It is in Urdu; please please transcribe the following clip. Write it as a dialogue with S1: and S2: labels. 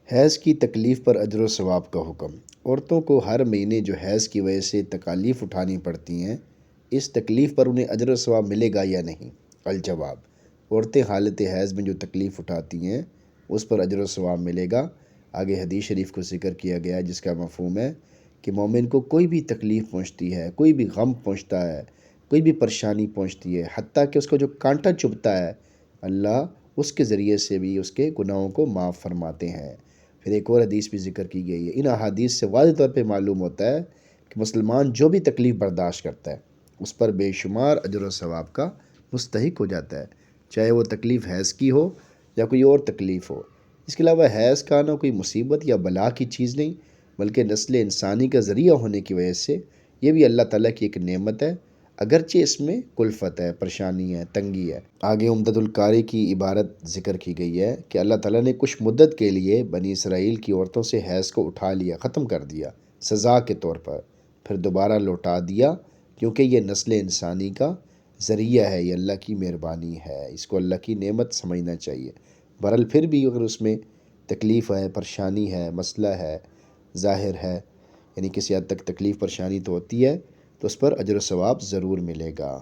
S1: حیض کی تکلیف پر اجر و ثواب کا حکم۔ عورتوں کو ہر مہینے جو حیض کی وجہ سے تکالیف اٹھانی پڑتی ہیں، اس تکلیف پر انہیں اجر و ثواب ملے گا یا نہیں؟ الجواب: عورتیں حالت حیض میں جو تکلیف اٹھاتی ہیں اس پر اجر و ثواب ملے گا۔ آگے حدیث شریف کو ذکر کیا گیا ہے جس کا مفہوم ہے کہ مومن کو کوئی بھی تکلیف پہنچتی ہے، کوئی بھی غم پہنچتا ہے، کوئی بھی پریشانی پہنچتی ہے، حتیٰ کہ اس کو جو کانٹا چبھتا ہے، اللہ اس کے ذریعے سے بھی اس کے گناہوں کو معاف فرماتے ہیں۔ پھر ایک اور حدیث بھی ذکر کی گئی ہے۔ ان احادیث سے واضح طور پہ معلوم ہوتا ہے کہ مسلمان جو بھی تکلیف برداشت کرتا ہے اس پر بے شمار اجر و ثواب کا مستحق ہو جاتا ہے، چاہے وہ تکلیف حیض کی ہو یا کوئی اور تکلیف ہو۔ اس کے علاوہ حیض کا آنا کوئی مصیبت یا بلا کی چیز نہیں، بلکہ نسل انسانی کا ذریعہ ہونے کی وجہ سے یہ بھی اللہ تعالیٰ کی ایک نعمت ہے، اگرچہ اس میں کلفت ہے، پریشانی ہے، تنگی ہے۔ آگے عمدۃ القاری کی عبارت ذکر کی گئی ہے کہ اللہ تعالیٰ نے کچھ مدت کے لیے بنی اسرائیل کی عورتوں سے حیض کو اٹھا لیا، ختم کر دیا سزا کے طور پر، پھر دوبارہ لوٹا دیا، کیونکہ یہ نسل انسانی کا ذریعہ ہے، یہ اللہ کی مہربانی ہے، اس کو اللہ کی نعمت سمجھنا چاہیے۔ بہرحال پھر بھی اگر اس میں تکلیف ہے، پریشانی ہے، مسئلہ ہے، ظاہر ہے، یعنی کسی حد تک تکلیف پریشانی تو ہوتی ہے، تو اس پر اجر و ثواب ضرور ملے گا۔